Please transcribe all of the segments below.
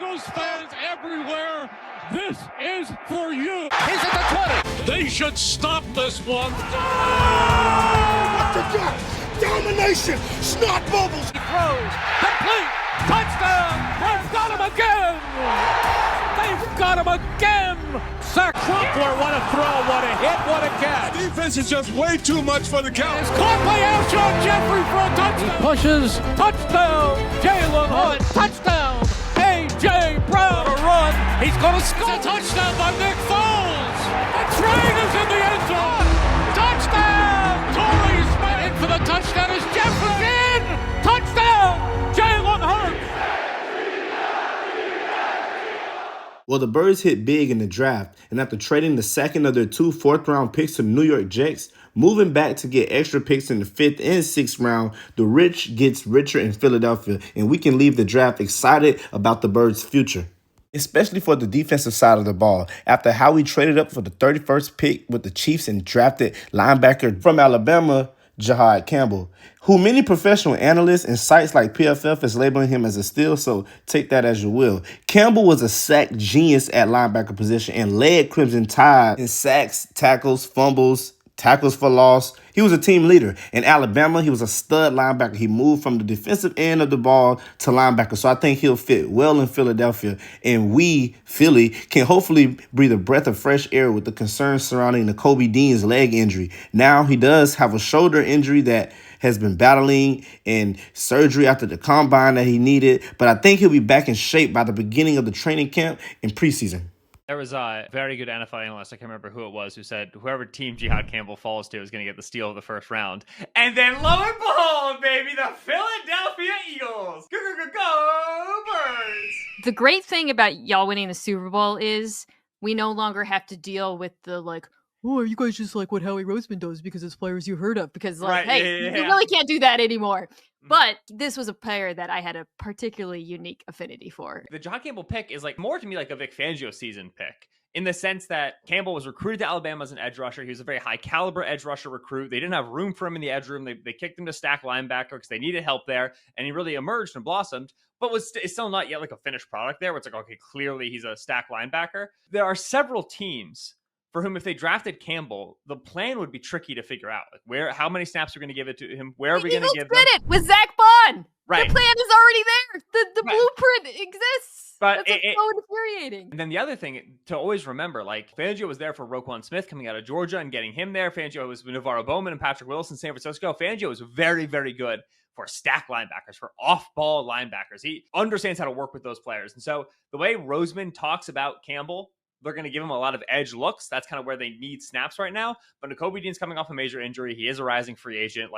Eagles fans everywhere, this is for you. He's at the 20. They should stop this one. What you got? Domination, snot bubbles. He throws, complete, touchdown. They've got him again. They've got him again. Sack Crumpler, what a throw, what a hit, what a catch. Defense is just way too much for the count. It's caught by Alshon Jeffrey for a touchdown. He pushes, touchdown. Jaylen Hunt, touchdown. A.J. Brown, a run. He's going to score. It's a touchdown by Nick Foles. The train is in the end zone. Touchdown. Torrey Smith in for the touchdown is Jefferson. Touchdown. Jaylen Hunt. Well, the Birds hit big in the draft, and after trading the second of their 2 fourth-round picks to the New York Jets, moving back to get extra picks in the 5th and 6th round, the rich gets richer in Philadelphia, and we can leave the draft excited about the Birds' future. Especially for the defensive side of the ball, after how we traded up for the 31st pick with the Chiefs and drafted linebacker from Alabama, Jihad Campbell, who many professional analysts and sites like PFF is labeling him as a steal, so take that as you will. Campbell was a sack genius at linebacker position and led Crimson Tide in sacks, tackles, fumbles, tackles for loss. He was a team leader. In Alabama, he was a stud linebacker. He moved from the defensive end of the ball to linebacker. So I think he'll fit well in Philadelphia. And we, Philly, can hopefully breathe a breath of fresh air with the concerns surrounding the Kobe Dean's leg injury. Now he does have a shoulder injury that has been battling and surgery after the combine that he needed. But I think he'll be back in shape by the beginning of the training camp in preseason. There was a very good NFL analyst, I can't remember who it was, who said whoever team Jihad Campbell falls to is going to get the steal of the first round. And then lo and behold, baby, the Philadelphia Eagles. Go Birds! The great thing about y'all winning the Super Bowl is we no longer have to deal with the oh, are you guys just like what Howie Roseman does because it's players you heard of? Because hey, you really can't do that anymore. But this was a player that I had a particularly unique affinity for. The Jihad Campbell pick is more to me like a Vic Fangio season pick, in the sense that Campbell was recruited to Alabama as an edge rusher. He was a very high caliber edge rusher recruit. They didn't have room for him in the edge room. They kicked him to stack linebacker because they needed help there. And he really emerged and blossomed, but is still not yet like a finished product there where it's okay, clearly he's a stack linebacker. There are several teams for whom if they drafted Campbell, the plan would be tricky to figure out. How many snaps are we going to give it to him? Where are we going to give them? it with Zach Bond. Right. The plan is already there. The blueprint exists. But That's so infuriating. And then the other thing to always remember, Fangio was there for Roquan Smith coming out of Georgia and getting him there. Fangio was with Navarro Bowman and Patrick Willis in San Francisco. Fangio was very, very good for stack linebackers, for off-ball linebackers. He understands how to work with those players. And so the way Roseman talks about Campbell, they're going to give him a lot of edge looks. That's kind of where they need snaps right now. But Nakobe Dean's coming off a major injury. He is a rising free agent.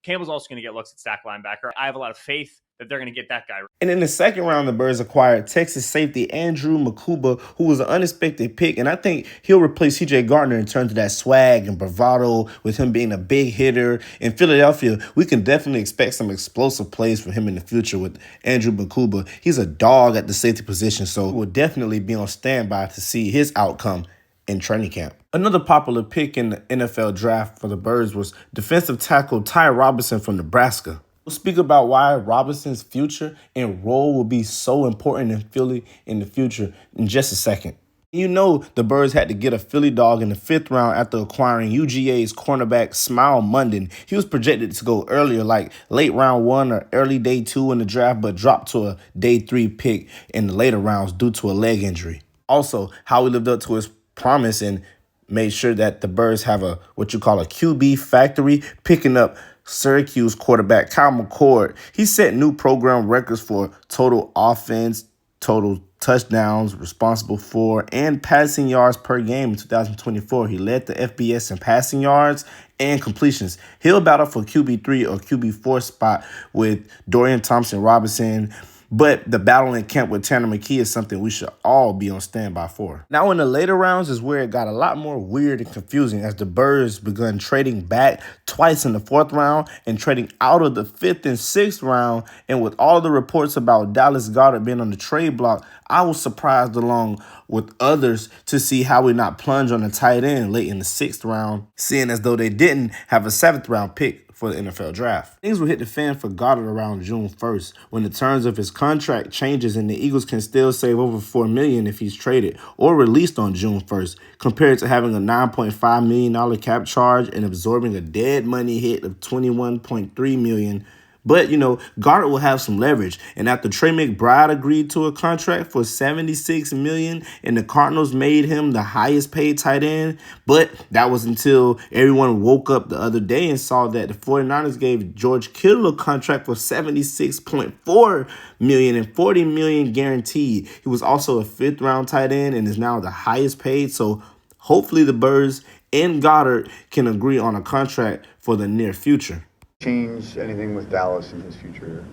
Campbell's also going to get looks at stack linebacker. I have a lot of faith that they're going to get that guy. And in the second round, the Birds acquired Texas safety Andrew Makuba, who was an unexpected pick. And I think he'll replace C.J. Gardner in terms of that swag and bravado with him being a big hitter. In Philadelphia, we can definitely expect some explosive plays from him in the future with Andrew Makuba. He's a dog at the safety position, so we'll definitely be on standby to see his outcome in training camp. Another popular pick in the NFL draft for the Birds was defensive tackle Ty Robinson from Nebraska. We'll speak about why Robinson's future and role will be so important in Philly in the future in just a second. You know the Birds had to get a Philly dog in the 5th round after acquiring UGA's cornerback Smile Munden. He was projected to go earlier, late round 1 or early day 2 in the draft, but dropped to a day 3 pick in the later rounds due to a leg injury. Also, Howie lived up to his promise and made sure that the Birds have what you call a QB factory, picking up Syracuse quarterback Kyle McCord. He set new program records for total offense, total touchdowns responsible for, and passing yards per game in 2024. He led the FBS in passing yards and completions. He'll battle for QB3 or QB4 spot with Dorian Thompson-Robinson, but the battle in camp with Tanner McKee is something we should all be on standby for. Now, in the later rounds is where it got a lot more weird and confusing as the Birds begun trading back twice in the 4th round and trading out of the 5th and 6th round. And with all the reports about Dallas Goedert being on the trade block, I was surprised along with others to see how we not plunge on the tight end late in the 6th round, seeing as though they didn't have a 7th round pick for the NFL draft. Things will hit the fan for Goddard around June 1st, when the terms of his contract changes and the Eagles can still save over $4 million if he's traded or released on June 1st, compared to having a $9.5 million cap charge and absorbing a dead money hit of $21.3 million. But, Goddard will have some leverage. And after Trey McBride agreed to a contract for $76 million and the Cardinals made him the highest paid tight end, but that was until everyone woke up the other day and saw that the 49ers gave George Kittle a contract for $76.4 million and $40 million guaranteed. He was also a 5th-round tight end and is now the highest paid. So hopefully the Birds and Goddard can agree on a contract for the near future. Change anything with Dallas in his future?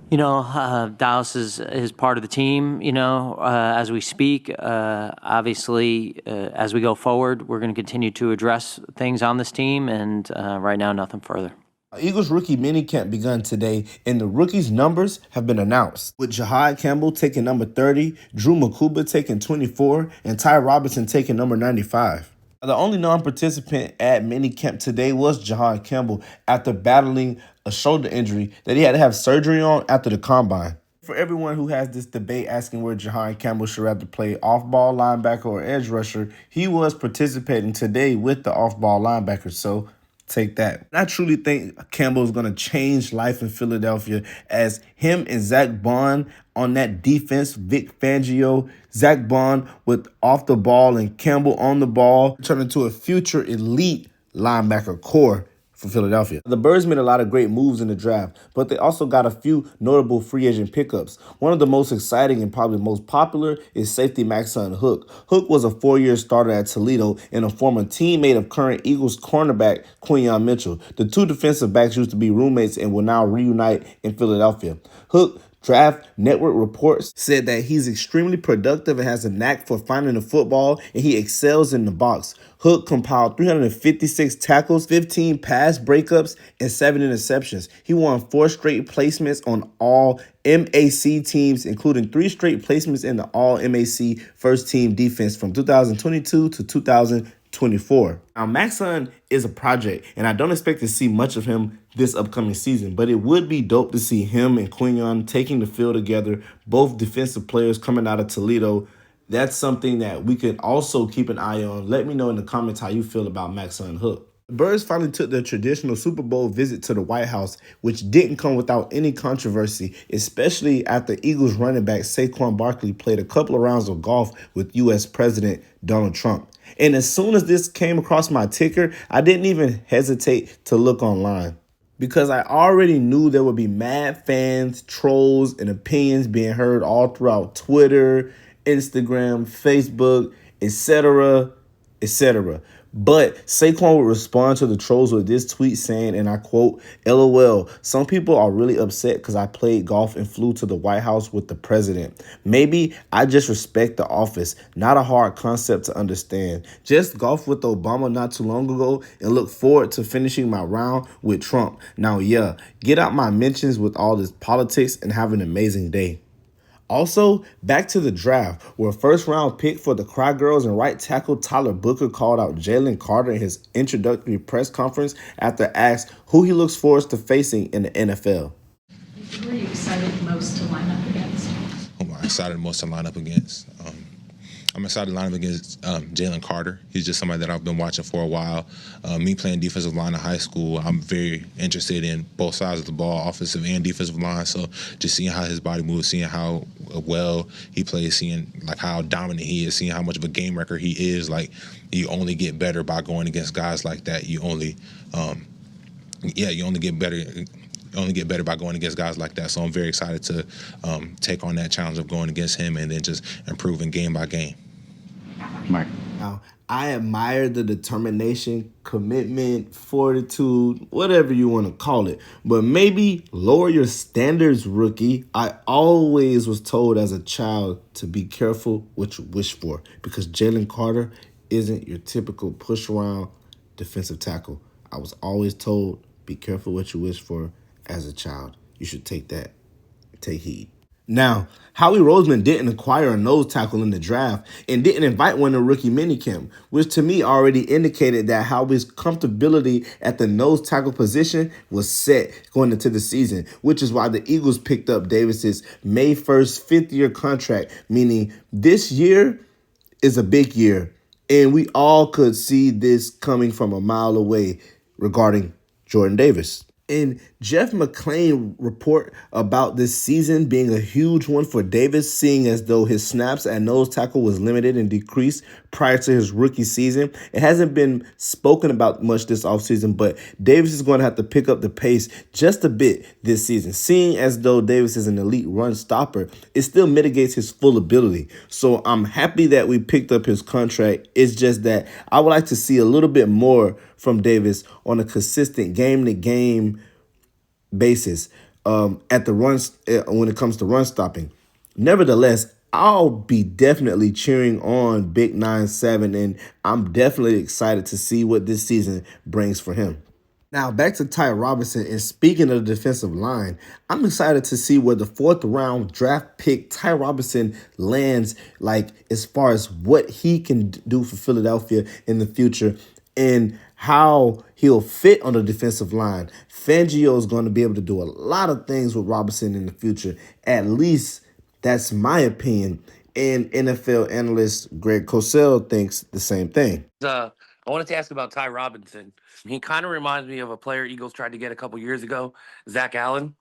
Dallas is part of the team, as we speak. Obviously, as we go forward, we're going to continue to address things on this team, and right now, nothing further. Eagles rookie minicamp begun today, and the rookies' numbers have been announced, with Jihad Campbell taking number 30, Drew Makuba taking 24, and Ty Robinson taking number 95. The only non-participant at minicamp today was Jaylen Campbell after battling a shoulder injury that he had to have surgery on after the combine. For everyone who has this debate asking where Jaylen Campbell should rather play off-ball linebacker or edge rusher, he was participating today with the off-ball linebacker, so take that. I truly think Campbell is going to change life in Philadelphia, as him and Zach Bond on that defense, Vic Fangio, Zach Bond with off the ball and Campbell on the ball, turn into a future elite linebacker core for Philadelphia. The Birds made a lot of great moves in the draft, but they also got a few notable free agent pickups. One of the most exciting and probably most popular is safety Maxon Hook. Hook was a 4-year starter at Toledo and a former teammate of current Eagles cornerback Quinyon Mitchell. The two defensive backs used to be roommates and will now reunite in Philadelphia. Hook Draft Network reports said that he's extremely productive and has a knack for finding the football, and he excels in the box. Hook compiled 356 tackles, 15 pass breakups, and 7 interceptions. He won 4 straight placements on all MAC teams, including 3 straight placements in the all MAC first team defense from 2022 to 2024. Now, Maxon is a project, and I don't expect to see much of him this upcoming season, but it would be dope to see him and Quinyon taking the field together, both defensive players coming out of Toledo. That's something that we could also keep an eye on. Let me know in the comments how you feel about Maxon Hook. The Birds finally took their traditional Super Bowl visit to the White House, which didn't come without any controversy, especially after Eagles running back Saquon Barkley played a couple of rounds of golf with U.S. President Donald Trump. And as soon as this came across my ticker, I didn't even hesitate to look online, because I already knew there would be mad fans, trolls, and opinions being heard all throughout Twitter, Instagram, Facebook, etc., etc. But Saquon would respond to the trolls with this tweet saying, and I quote, "LOL, some people are really upset because I played golf and flew to the White House with the president. Maybe I just respect the office. Not a hard concept to understand. Just golfed with Obama not too long ago and look forward to finishing my round with Trump. Now, yeah, get out my mentions with all this politics and have an amazing day." Also, back to the draft, where a first-round pick for the Cry Girls and right tackle Tyler Booker called out Jalen Carter in his introductory press conference after asked who he looks forward to facing in the NFL. Who are you excited most to line up against? Who am I excited most to line up against? I'm excited to line up against Jalen Carter. He's just somebody that I've been watching for a while. Me playing defensive line in high school, I'm very interested in both sides of the ball, offensive and defensive line. So just seeing how his body moves, seeing how well he plays, seeing like how dominant he is, seeing how much of a game wrecker he is. Like, you only get better by going against guys like that. You only get better. Only get better by going against guys like that. So I'm very excited to take on that challenge of going against him and then just improving game by game. Mike. Now, I admire the determination, commitment, fortitude, whatever you want to call it. But maybe lower your standards, rookie. I always was told as a child to be careful what you wish for, because Jalen Carter isn't your typical push-around defensive tackle. I was always told, be careful what you wish for as a child. You should take that. Take heed. Now, Howie Roseman didn't acquire a nose tackle in the draft and didn't invite one to rookie minicamp, which to me already indicated that Howie's comfortability at the nose tackle position was set going into the season, which is why the Eagles picked up Davis's May 1st fifth-year contract, meaning this year is a big year, and we all could see this coming from a mile away regarding Jordan Davis. And Jeff McClain report about this season being a huge one for Davis, seeing as though his snaps at nose tackle was limited and decreased prior to his rookie season. It hasn't been spoken about much this offseason, but Davis is going to have to pick up the pace just a bit this season. Seeing as though Davis is an elite run stopper, it still mitigates his full ability. So I'm happy that we picked up his contract. It's just that I would like to see a little bit more from Davis on a consistent game-to-game basis at the runs when it comes to run stopping. Nevertheless, I'll be definitely cheering on Big 9-7, and I'm definitely excited to see what this season brings for him. Now, back to Ty Robinson, and speaking of the defensive line, I'm excited to see where the 4th-round draft pick Ty Robinson lands, like as far as what he can do for Philadelphia in the future and how he'll fit on the defensive line. Fangio is going to be able to do a lot of things with Robinson in the future. At least that's my opinion. And NFL analyst Greg Cosell thinks the same thing. I wanted to ask about Ty Robinson. He kind of reminds me of a player Eagles tried to get a couple years ago, Zack Allen.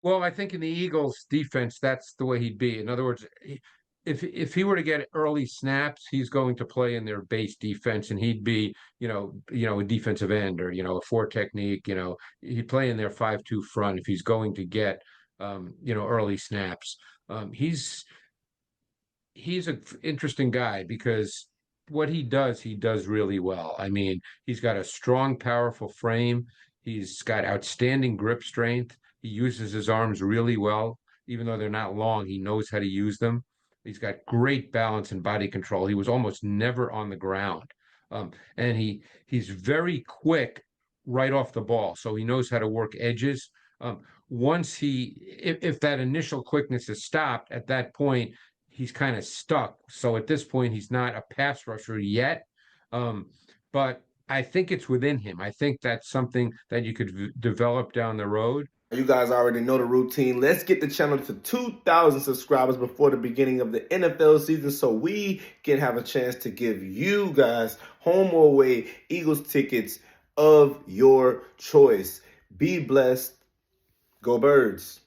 Well, I think in the Eagles defense, that's the way he'd be. In other words, if he were to get early snaps, he's going to play in their base defense, and he'd be, a defensive end or, a 4 technique, he'd play in their 5-2 front if he's going to get, early snaps. He's an interesting guy because what he does really well. I mean, he's got a strong, powerful frame. He's got outstanding grip strength. He uses his arms really well. Even though they're not long, he knows how to use them. He's got great balance and body control. He was almost never on the ground. And he's very quick right off the ball. So he knows how to work edges. Once if that initial quickness is stopped, at that point, he's kind of stuck. So at this point, he's not a pass rusher yet. But I think it's within him. I think that's something that you could develop down the road. You guys already know the routine. Let's get the channel to 2,000 subscribers before the beginning of the NFL season so we can have a chance to give you guys home or away Eagles tickets of your choice. Be blessed. Go Birds.